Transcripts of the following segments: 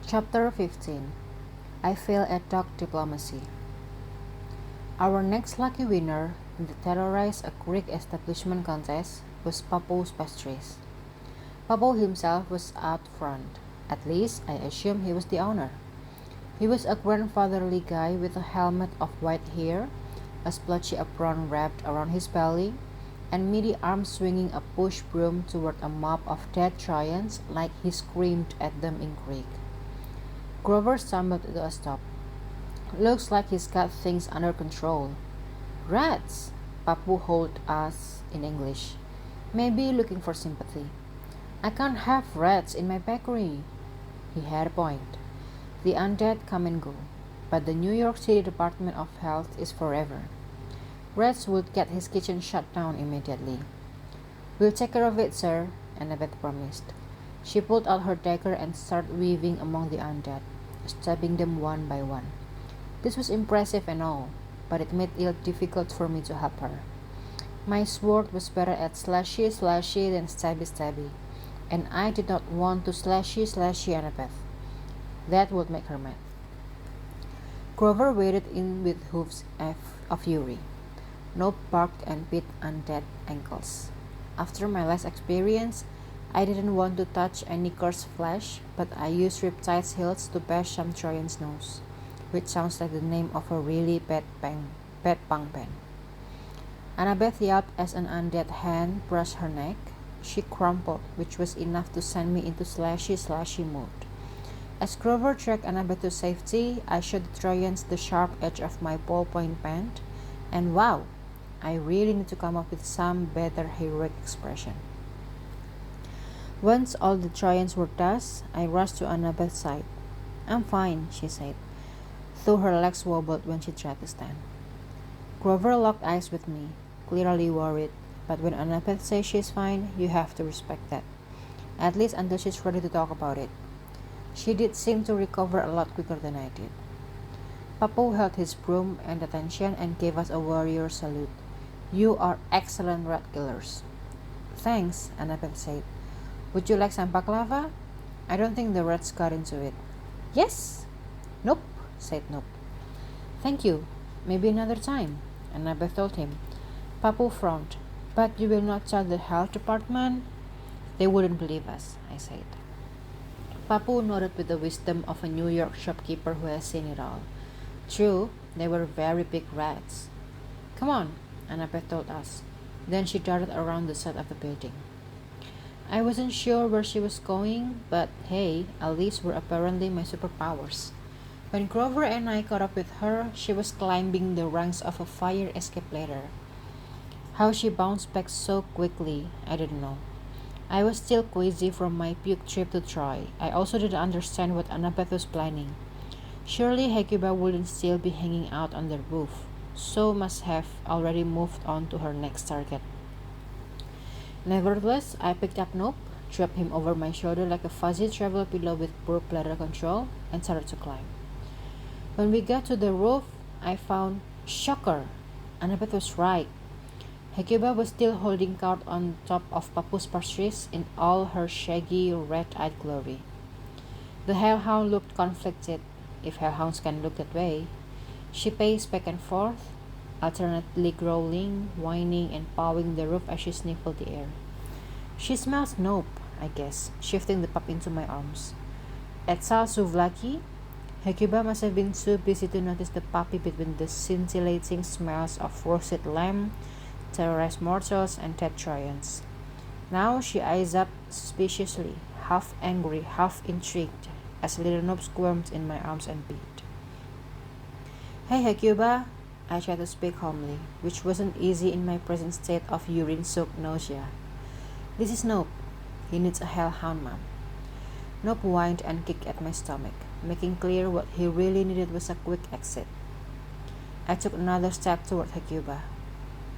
Chapter 15. I fail at dog diplomacy. Our next lucky winner in the terrorize a Greek establishment contest was Papo's pastries. Papo himself was out front. At least, I assume he was the owner. He was a grandfatherly guy with a helmet of white hair, a splotchy apron wrapped around his belly, and meaty arms swinging a push broom toward a mob of dead giants like he screamed at them in Greek. Grover stumbled to a stop. Looks like he's got things under control. Rats, Papu told us in English. Maybe looking for sympathy. I can't have rats in my bakery. He had a point. The undead come and go, but the New York City Department of Health is forever. Rats would get his kitchen shut down immediately. We'll take care of it, sir, Annabeth promised. She pulled out her dagger and started weaving among the undead, stabbing them one by one. This was impressive and all, but it made it difficult for me to help her. My sword was better at slashy than stabby, and I did not want to slashy Annabeth. That would make her mad. Grover waded in with hooves of fury. Nope barked and bit undead ankles. After my last experience, I didn't want to touch any cursed flesh, but I used Riptide's heels to bash some Trojan's nose, which sounds like the name of a really bad punk band. Annabeth yelped as an undead hand brushed her neck. She crumpled, which was enough to send me into slashy mode. As Grover dragged Annabeth to safety, I showed the Trojans the sharp edge of my ballpoint pen, and wow, I really need to come up with some better heroic expression. Once all the Trojans were dust, I rushed to Annabeth's side. I'm fine, she said, though her legs wobbled when she tried to stand. Grover locked eyes with me, clearly worried, but when Annabeth says she's fine, you have to respect that, at least until she's ready to talk about it. She did seem to recover a lot quicker than I did. Papo held his broom and attention and gave us a warrior salute. You are excellent rat killers. Thanks, Annabeth said. Would you like some baklava? I don't think the rats got into it. Yes. Nope, said Nope. Thank you. Maybe another time, Annabeth told him. Papo frowned. But you will not tell the health department? They wouldn't believe us, I said. Papu nodded with the wisdom of a New York shopkeeper who has seen it all. True, they were very big rats. Come on, Annabeth told us. Then she darted around the side of the building. I wasn't sure where she was going, but hey, at least were apparently my superpowers. When Grover and I caught up with her, she was climbing the rungs of a fire escape ladder. How she bounced back so quickly, I didn't know. I was still queasy from my puke trip to Troy. I also didn't understand what Annabeth was planning. Surely Hecuba wouldn't still be hanging out on the roof, so must have already moved on to her next target. Nevertheless, I picked up Nope, dropped him over my shoulder like a fuzzy travel pillow with poor bladder control, and started to climb. When we got to the roof, I found shocker. Annabeth was right. Hecuba was still holding court on top of Papu's pastries in all her shaggy, red-eyed glory. The hellhound looked conflicted, if hellhounds can look that way. She paced back and forth, alternately growling, whining, and pawing the roof as she sniffed the air. She smells Nope, I guess, shifting the pup into my arms. Etzal Souvlaki? Hecuba must have been too busy to notice the puppy between the scintillating smells of roasted lamb, terrorized mortals, and dead Trojans. Now she eyes up suspiciously, half angry, half intrigued, as little Nope squirmed in my arms and beat. Hey Hecuba, I tried to speak calmly, which wasn't easy in my present state of urine-soaked nausea. This is Nope. He needs a hellhound, Mom. Nope whined and kicked at my stomach, making clear what he really needed was a quick exit. I took another step toward Hecuba.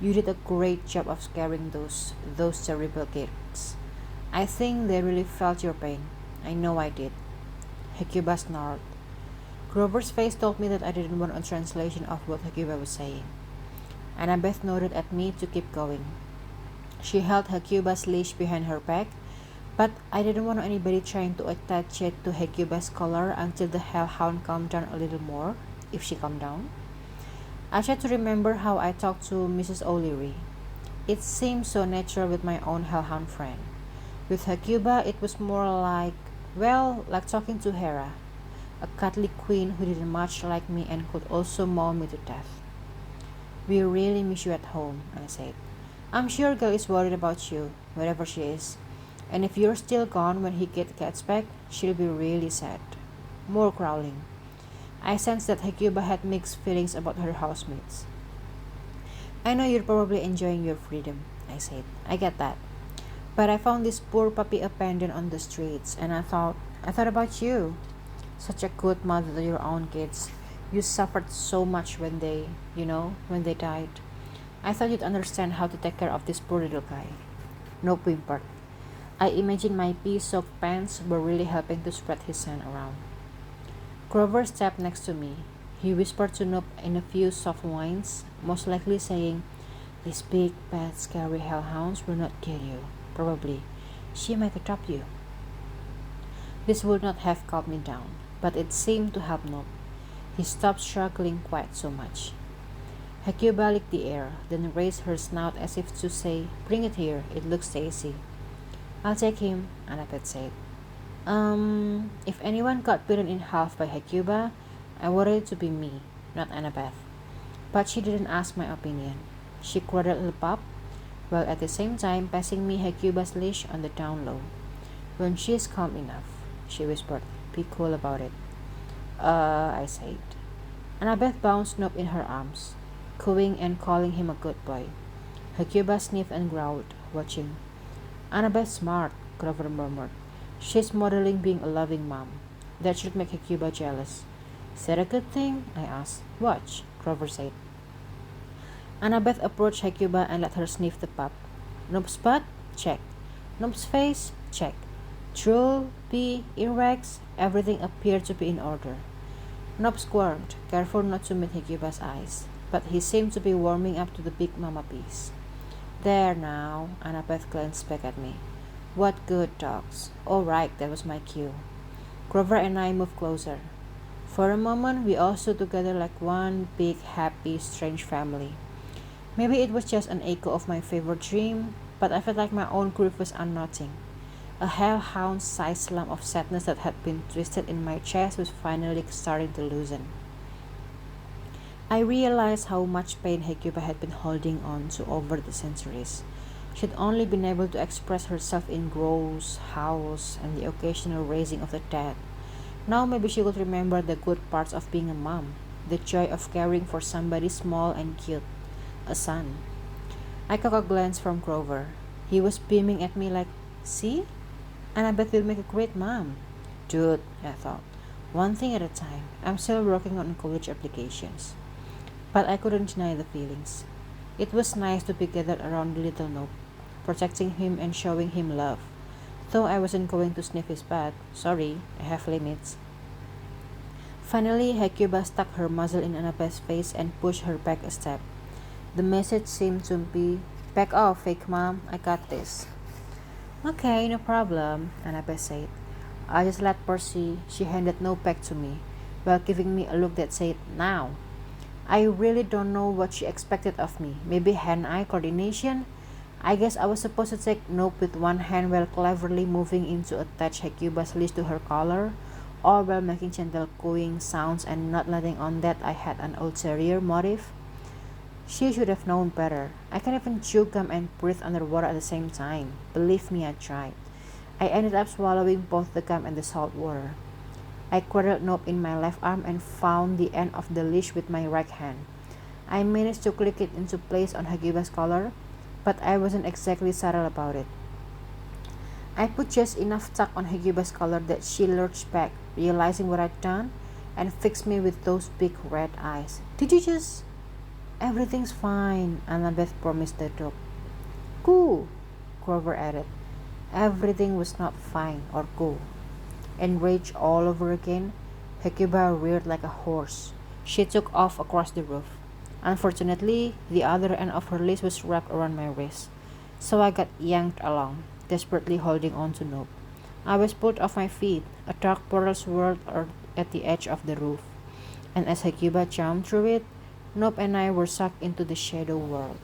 You did a great job of scaring those terrible kids. I think they really felt your pain. I know I did. Hecuba snarled. Grover's face told me that I didn't want a translation of what Hecuba was saying. Annabeth nodded at me to keep going. She held Hecuba's leash behind her back, But I didn't want anybody trying to attach it to Hecuba's collar until the hellhound calmed down a little more, if she calmed down. I tried to remember how I talked to Mrs. O'Leary. It seemed so natural with my own hellhound friend. With Hecuba, it was more like, well, like talking to Hera, a cuddly queen who didn't much like me and could also maul me to death. We really miss you at home, I said. I'm sure Gail is worried about you, wherever she is. And if you're still gone when he gets back, she'll be really sad. More growling. I sensed that Hecuba had mixed feelings about her housemates. I know you're probably enjoying your freedom, I said. I get that. But I found this poor puppy abandoned on the streets, and I thought about you. Such a good mother to your own kids. You suffered so much when they died. I thought you'd understand how to take care of this poor little guy. Nope whimpered. I imagined my pea-soaked pants were really helping to spread his scent around. Grover stepped next to me. He whispered to Nope in a few soft whines, most likely saying, "These big, bad, scary hellhounds will not kill you. Probably. She might adopt you." This would not have calmed me down, but it seemed to help Nope. He stopped struggling quite so much. Hecuba licked the air, then raised her snout as if to say, "Bring it here, it looks tasty." "I'll take him," Annabeth said. If anyone got bitten in half by Hecuba, I wanted it to be me, not Annabeth. But she didn't ask my opinion. She cradled the pup, while at the same time passing me Hecuba's leash on the down low. "When she's calm enough," she whispered. "Be cool about it." I said. Annabeth bounced Nope in her arms, cooing and calling him a good boy. Hecuba sniffed and growled, watching. "Annabeth's smart," Grover murmured. "She's modeling being a loving mom. That should make Hecuba jealous." "Is that a good thing?" I asked. "Watch," Grover said. Annabeth approached Hecuba and let her sniff the pup. Nope's butt? Check. Nope's face? Check. Drool, pee, earwax, everything appeared to be in order. Nope squirmed, careful not to meet Hecuba's eyes, but he seemed to be warming up to the big mama piece. "There now," Annabeth glanced back at me. "What good dogs." All right, that was my cue. Grover and I moved closer. For a moment, we all stood together like one big, happy, strange family. Maybe it was just an echo of my favorite dream, but I felt like my own grief was unknotting. A hellhound-sized lump of sadness that had been twisted in my chest was finally starting to loosen. I realized how much pain Hecuba had been holding on to over the centuries. She had only been able to express herself in growls, howls, and the occasional raising of the dead. Now maybe she could remember the good parts of being a mom, the joy of caring for somebody small and cute, a son. I caught a glance from Grover. He was beaming at me like, "See? Annabeth will make a great mom." Dude, I thought. One thing at a time. I'm still working on college applications. But I couldn't deny the feelings. It was nice to be gathered around the little Nope, protecting him and showing him love. Though I wasn't going to sniff his butt. Sorry, I have limits. Finally, Hecuba stuck her muzzle in Annabeth's face and pushed her back a step. The message seemed to be, "Back off, fake mom, I got this." "Okay, no problem," Annabeth said. I just let Percy. She handed Nope back to me, while giving me a look that said, "Now." I really don't know what she expected of me. Maybe hand-eye coordination? I guess I was supposed to take Nope with one hand while cleverly moving in to attach Hecuba's leash to her collar, or while making gentle cooing sounds and not letting on that I had an ulterior motive. She should have known better. I can't even chew gum and breathe underwater at the same time. Believe me, I tried. I ended up swallowing both the gum and the salt water. I cradled Nope in my left arm and found the end of the leash with my right hand. I managed to click it into place on Hecuba's collar, but I wasn't exactly subtle about it. I put just enough tug on Hecuba's collar that she lurched back, realizing what I'd done, and fixed me with those big red eyes. "Did you just—" "Everything's fine," Annabeth promised the dog. "Cool," Grover added. Everything was not fine or cool. Enraged all over again, Hecuba reared like a horse. She took off across the roof. Unfortunately, the other end of her leash was wrapped around my wrist, so I got yanked along. desperately holding on to Nope. I was put off my feet. A dark portal swirled at the edge of the roof, and as Hecuba jumped through it, Nope and I were sucked into the shadow world.